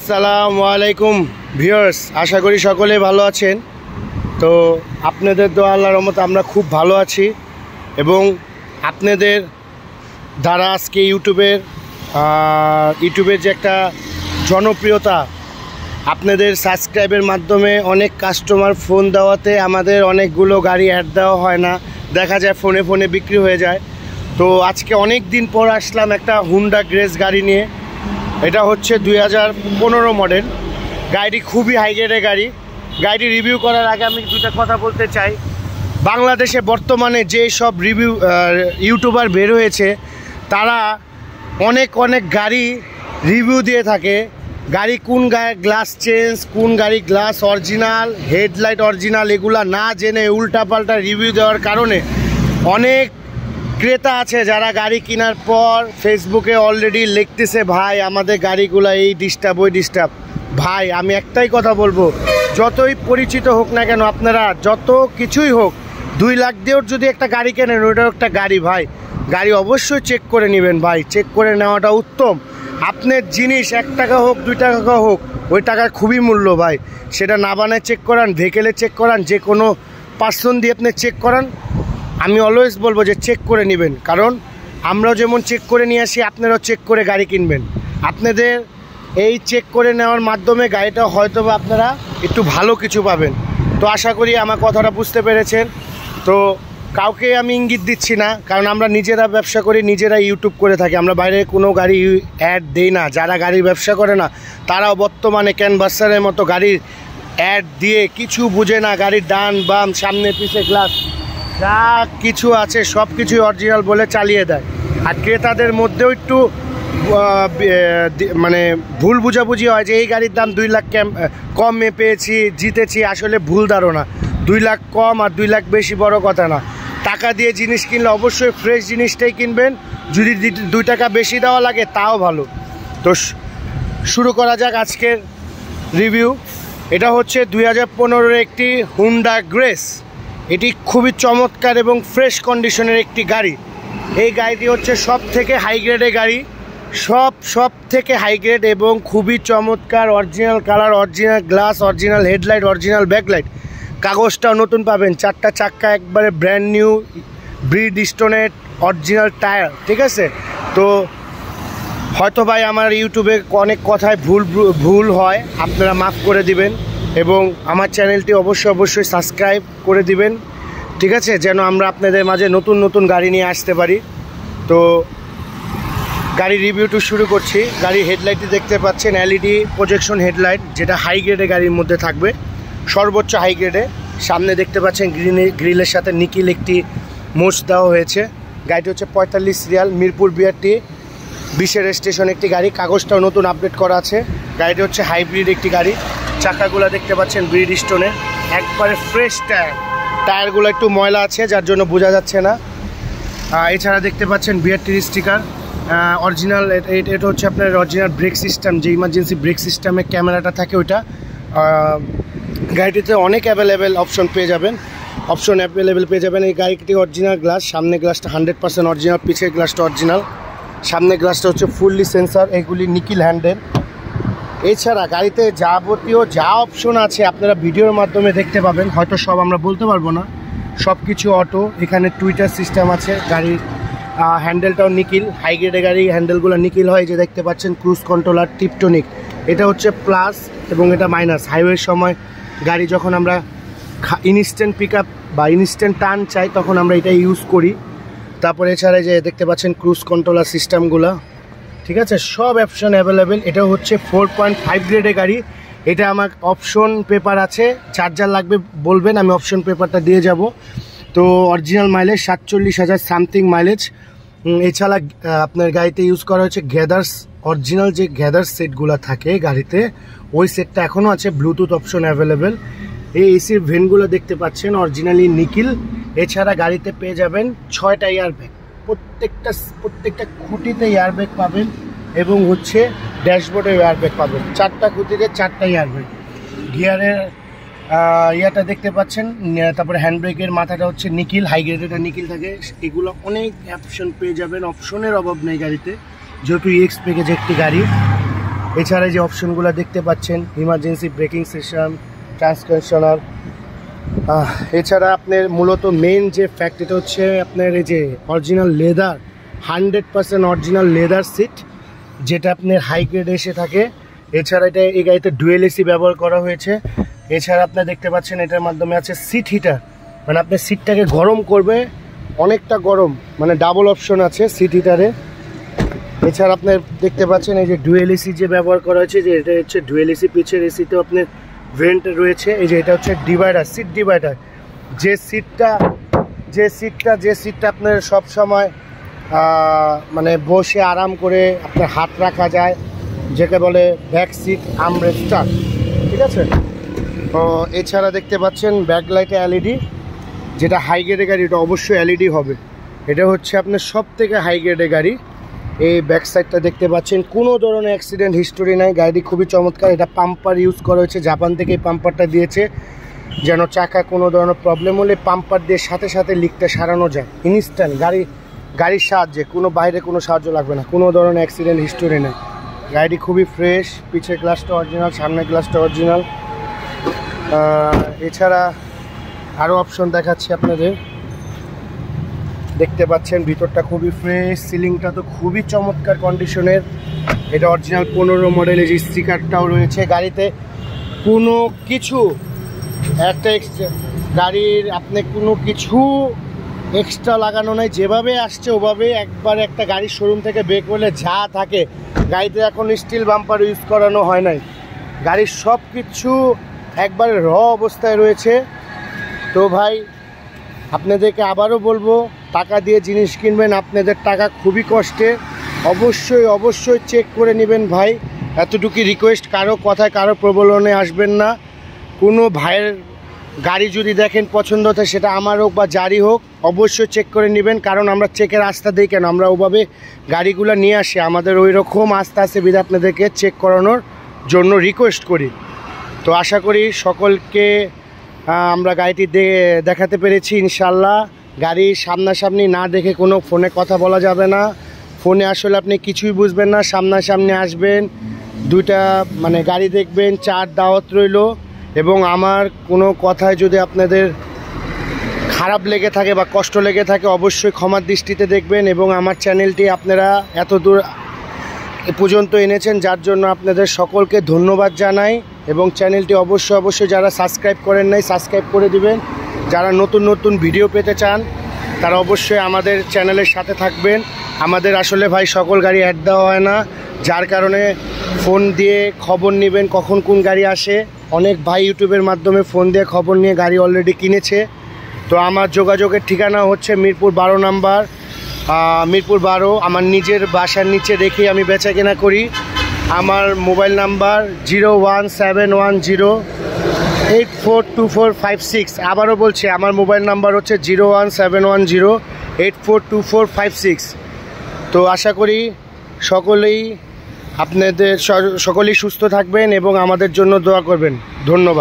আসসালামু আলাইকুম ভিউয়ার্স, আশা করি সকলে ভালো আছেন। তো আপনাদের দোয়া আল্লাহর রহমতে আমরা খুব ভালো আছি এবং আপনাদের দ্বারা আজকে ইউটিউবের যে একটা জনপ্রিয়তা, আপনাদের সাবস্ক্রাইবের মাধ্যমে অনেক কাস্টমার ফোন দেওয়াতে আমাদের অনেকগুলো গাড়ি অ্যাড দেওয়া হয় না, দেখা যায় ফোনে ফোনে বিক্রি হয়ে যায়। তো আজকে অনেক দিন পর আসলাম একটা হুন্ডা গ্রেস গাড়ি নিয়ে। এটা হচ্ছে 2015 মডেল গাড়ি, খুবই হাই গ্রেডের গাড়ি রিভিউ করার আগে আমি দুটা কথা বলতে চাই। বাংলাদেশে বর্তমানে যে সব ইউটিউবার বের হয়েছে তারা অনেক গাড়ি রিভিউ দিয়ে থাকে। গাড়ি কোন গ্লাস চেঞ্জ, কোন গাড়ি গ্লাস অরিজিনাল, হেডলাইট অরিজিনাল, এগুলা না জেনে উল্টাপাল্টা রিভিউ দেওয়ার কারণে অনেক ক্রেতা আছে যারা গাড়ি কেনার পর ফেসবুকে অলরেডি লিখতেছে, ভাই আমাদের গাড়িগুলো এই ডিস্টার্ব ওই ডিস্টার্ব। ভাই আমি একটাই কথা বলবো, যতই পরিচিত হোক না কেন, আপনারা যত কিছুই হোক, 2 লাখ দিয়েও যদি একটা গাড়ি কেনেন, ওইটাও একটা গাড়ি ভাই, গাড়ি অবশ্যই চেক করে নেবেন ভাই, চেক করে নেওয়াটা উত্তম। আপনার জিনিস 1 টাকা হোক 2 টাকা হোক, ওই টাকার খুবই মূল্য ভাই। সেটা না বানায় চেক করান, ভেহিকেলে চেক করান, যে কোনো পার্সন দিয়ে আপনি চেক করান। আমি অলওয়েজ বলবো যে চেক করে নেবেন, কারণ আমরাও যেমন চেক করে নিয়ে আসি, আপনারাও চেক করে গাড়ি কিনবেন। আপনাদের এই চেক করে নেওয়ার মাধ্যমে গাড়িটা হয়তো বা আপনারা একটু ভালো কিছু পাবেন। তো আশা করি আমার কথাটা বুঝতে পেরেছেন। তো কাউকে আমি ইঙ্গিত দিচ্ছি না, কারণ আমরা নিজেরা ব্যবসা করি, নিজেরা ইউটিউব করে থাকি, আমরা বাইরে কোনো গাড়ি অ্যাড দেই না। যারা গাড়ির ব্যবসা করে না তারাও বর্তমানে ক্যানভাসারের মতো গাড়ির অ্যাড দিয়ে কিছু বুঝে না, গাড়ির ডান বাম সামনে পিছে গ্লাস যা কিছু আছে সব কিছুই অরিজিনাল বলে চালিয়ে দেয়। আর ক্রেতাদের মধ্যেও একটু মানে ভুল বুঝাবুঝি হয় যে এই গাড়ির দাম 2 লাখ কমে পেয়েছি, জিতেছি। আসলে ভুল ধারণা। 2 লাখ কম আর 2 লাখ বেশি বড় কথা না। টাকা দিয়ে জিনিস কিনলে অবশ্যই ফ্রেশ জিনিসটাই কিনবেন, যদি 2 টাকা বেশি দেওয়া লাগে তাও ভালো। তো শুরু করা যাক আজকের রিভিউ। এটা হচ্ছে 2015 একটি হুন্ডা গ্রেস। এটি খুবই চমৎকার এবং ফ্রেশ কন্ডিশনের একটি গাড়ি। এই গাড়িটি হচ্ছে সব থেকে হাই গ্রেডের গাড়ি, সব থেকে হাই গ্রেড এবং খুবই চমৎকার। Original colour, original glass, original headlight, original backlight, কাগজটাও নতুন পাবেন, 4টা চাক্কা একবারে ব্র্যান্ড নিউ, ব্রিড স্টোনের অরিজিনাল টায়ার, ঠিক আছে। তো হয়তো ভাই আমার ইউটিউবে অনেক কথায় ভুল হয়, আপনারা মাফ করে দিবেন এবং আমার চ্যানেলটি অবশ্যই সাবস্ক্রাইব করে দিবেন, ঠিক আছে, যেন আমরা আপনাদের মাঝে নতুন গাড়ি নিয়ে আসতে পারি। তো গাড়ির রিভিউটি শুরু করছি। গাড়ির হেডলাইটটি দেখতে পাচ্ছেন এলইডি প্রজেকশন হেডলাইট, যেটা হাই গ্রেডের গাড়ির মধ্যে থাকবে, সর্বোচ্চ হাই গ্রেডে। সামনে দেখতে পাচ্ছেন গ্রিলের সাথে নিকিল একটি মোচ দেওয়া হয়েছে। গাড়িটি হচ্ছে 45 সিরিয়াল, মিরপুর BRT 20 রেজিস্ট্রেশন একটি গাড়ি, কাগজটাও নতুন আপডেট করা আছে। গাড়িটি হচ্ছে হাইব্রিড একটি গাড়ি। চাকাগুলো দেখতে পাচ্ছেন ব্রিড স্টোনের, একবারে ফ্রেশ টায়ারগুলো একটু ময়লা আছে যার জন্য বোঝা যাচ্ছে না। এছাড়া দেখতে পাচ্ছেন BRT স্টিকার অরিজিনাল। এটা হচ্ছে আপনার অরিজিনাল ব্রেক সিস্টেম, যে ইমার্জেন্সি ব্রেক সিস্টেমে ক্যামেরাটা থাকে ওইটা। গাড়িটিতে অনেক অ্যাভেলেবেল অপশন পেয়ে যাবেন, এই গাড়িটি অরিজিনাল গ্লাস, সামনে গ্লাসটা 100% অরিজিনাল, পিছের গ্লাসটা অরিজিনাল। সামনে গ্লাসটা হচ্ছে ফুললি সেন্সার, এগুলি নিকিল হ্যান্ডেল। এছাড়া গাড়িতে যাবতীয় যা অপশন আছে আপনারা ভিডিওর মাধ্যমে দেখতে পাবেন, হয়তো সব আমরা বলতে পারবো না, সব কিছু অটো। এখানে টুইটার সিস্টেম আছে। গাড়ির হ্যান্ডেলটাও নিকিল, হাই গ্রেডের গাড়ি হ্যান্ডেলগুলো নিকিল হয়, যে দেখতে পাচ্ছেন ক্রুজ কন্ট্রোলার টিপটনিক। এটা হচ্ছে প্লাস এবং এটা মাইনাস। হাইওয়ের সময় গাড়ি যখন আমরা ইনস্ট্যান্ট পিক আপ বা ইনস্ট্যান্ট টার্ন চাই তখন আমরা এটা ইউজ করি। তারপরে এছাড়া যে দেখতে পাচ্ছেন ক্রুজ কন্ট্রোলার সিস্টেমগুলো, ঠিক আছে, সব অপশন অ্যাভেলেবেল। এটা হচ্ছে 4.5 গ্রেডের গাড়ি। এটা আমার অপশন পেপার আছে, চার্জার লাগবে বলবেন, আমি অপশন পেপারটা দিয়ে যাব। তো অরিজিনাল মাইলেজ 47,000 সামথিং মাইলেজ। এছাড়া আপনার গাড়িতে ইউজ করা হচ্ছে গ্যাদার্স, অরিজিনাল যে গ্যাদার্স সেটগুলো থাকে গাড়িতে, ওই সেটটা এখনও আছে। Bluetooth option available. এই এসির ভেনগুলো দেখতে পাচ্ছেন অরিজিনালি নিকিল। এছাড়া গাড়িতে পেয়ে যাবেন 6টা এয়ারব্যাগ, প্রত্যেকটা খুঁটিতে এয়ারব্যাগ পাবেন এবং হচ্ছে ড্যাশবোর্ডে এয়ারব্যাগ পাবেন। 4টা খুঁটিতে 4টা এয়ারব্যাগ। গিয়ারের ইয়াটা দেখতে পাচ্ছেন। তারপরে হ্যান্ডব্রেকের মাথাটা হচ্ছে নিকিল, হাই গ্রেডেরটা নিকিল থাকে। এগুলো অনেক অপশন পেয়ে যাবেন, অপশনের অভাব নেই গাড়িতে, যেহেতু EX প্যাকেজ একটি গাড়ি। এছাড়া যে অপশনগুলো দেখতে পাচ্ছেন, ইমার্জেন্সি ব্রেকিং সিস্টেম, ট্রান্সকন্ডিশনার। এছাড়া আপনার মূলত মেন যে ফ্যাক্ট, এটা হচ্ছে আপনার এই যে original leather, 100% original leather seat, যেটা আপনার হাই গ্রেডে এসে থাকে। এছাড়া এটা এই গাড়িতে ডুয়েল এসি ব্যবহার করা হয়েছে। এছাড়া আপনার দেখতে পাচ্ছেন এটার মাধ্যমে আছে সিট হিটার, মানে আপনার সিটটাকে গরম করবে, অনেকটা গরম, মানে ডাবল অপশন আছে সিট হিটারে। এছাড়া আপনার দেখতে পাচ্ছেন এই যে ডুয়েল এসি যে ব্যবহার করা হয়েছে, যে এটা হচ্ছে ডুয়েল এসি। পিছের এসিতেও আপনার ভেন্ট রয়েছে। এই যে এটা হচ্ছে ডিভাইডার, সিট ডিভাইডার, যে সিটটা আপনার সব সময় মানে বসে আরাম করে আপনার হাত রাখা যায়, যেটা বলে ব্যাক সিট আর্মরেস্টার, ঠিক আছে। তো এছাড়া দেখতে পাচ্ছেন ব্যাক লাইটে এলইডি, যেটা হাই গ্রেডের গাড়ি, এটা অবশ্যই এলইডি হবে। এটা হচ্ছে আপনার সব থেকে হাই গ্রেডের গাড়ি। এই ব্যাক সাইডটা দেখতে পাচ্ছেন, কোনো ধরনের অ্যাক্সিডেন্ট হিস্টোরি নাই, গাড়িটি খুবই চমৎকার। এটা পাম্পার ইউজ করা হয়েছে, জাপান থেকে এই পাম্পারটা দিয়েছে, যেন চাকা কোনো ধরনের প্রবলেম হলে পাম্পার দিয়ে সাথে সাথে লিকটা সারানো যায় ইনস্ট্যান্ট। গাড়ির সাহায্যে, কোনো বাইরে কোনো সাহায্য লাগবে না, কোনো ধরনের অ্যাক্সিডেন্ট হিস্টোরি নেই। গাড়িটি খুবই ফ্রেশ, পিছের গ্লাসটা অরিজিনাল, সামনের গ্লাসটা অরিজিনাল। এছাড়া আরও অপশন দেখাচ্ছি আপনাদের, দেখতে পাচ্ছেন ভিতরটা খুবই ফ্রেশ, সিলিংটা তো খুবই চমৎকার কন্ডিশনের। এটা অরিজিনাল 15 মডেলের, যে স্টিকারটাও রয়েছে গাড়িতে। কোনো কিছু একটা গাড়ির আপনি কোনো কিছু এক্সট্রা লাগানো নাই, যেভাবে আসছে ওভাবে একবার একটা গাড়ির শোরুম থেকে বের করলে যা থাকে। গাড়িতে এখন স্টিল বাম্পার ইউজ করানো হয় নাই, গাড়ির সব কিছু একবারে র অবস্থায় রয়েছে। তো ভাই আপনাদেরকে আবারও বলবো, টাকা দিয়ে জিনিস কিনবেন, আপনাদের টাকা খুবই কষ্টে, অবশ্যই চেক করে নেবেন ভাই। এতটুকু রিকোয়েস্ট, কারো কথায় কারো প্রবলনে আসবেন না। কোনো ভাইয়ের গাড়ি যদি দেখেন পছন্দ হয়, সেটা আমার হোক বা যারই হোক, অবশ্যই চেক করে নেবেন। কারণ আমরা চেকের আস্থা দিই কেন, আমরা ওভাবে গাড়িগুলো নিয়ে আসি, আমাদের ওই রকম আস্থা আছে বিধে আপনাদেরকে চেক করানোর জন্য রিকোয়েস্ট করি। তো আশা করি সকলকে আমরা গাড়িটি দেখাতে পেরেছি ইনশাল্লাহ। গাড়ি সামনাসামনি না দেখে কোনো ফোনে কথা বলা যাবে না, ফোনে আসলে আপনি কিছুই বুঝবেন না। সামনাসামনি আসবেন, দুইটা মানে গাড়ি দেখবেন, 4 দাওয়াত রইল। এবং আমার কোনো কথায় যদি আপনাদের খারাপ লেগে থাকে বা কষ্ট লেগে থাকে, অবশ্যই ক্ষমার দৃষ্টিতে দেখবেন। এবং আমার চ্যানেলটি আপনারা এত দূর এ পর্যন্ত এনেছেন, যার জন্য আপনাদের সকলকে ধন্যবাদ জানাই। এবং চ্যানেলটি অবশ্যই যারা সাবস্ক্রাইব করেন নাই, সাবস্ক্রাইব করে দিবেন। যারা নতুন ভিডিও পেতে চান, তারা অবশ্যই আমাদের চ্যানেলের সাথে থাকবেন। আমাদের আসলে ভাই সকল গাড়ি অ্যাড দেওয়া হয় না, যার কারণে ফোন দিয়ে খবর নেবেন কখন কোন গাড়ি আসে। অনেক ভাই ইউটিউবের মাধ্যমে ফোন দিয়ে খবর নিয়ে গাড়ি অলরেডি কিনেছে। তো আমার যোগাযোগের ঠিকানা হচ্ছে মিরপুর 12 নাম্বার, মিরপুর 12। আমার নিজের বাসার নিচে রেখে আমি বেচাকেনা করি। আমার মোবাইল নাম্বার 01710842456। আবারও বলছি, আমার মোবাইল নাম্বার হচ্ছে 01710842456। তো আশা করি সকলেই সুস্থ থাকবেন এবং আমাদের জন্য দোয়া করবেন। ধন্যবাদ।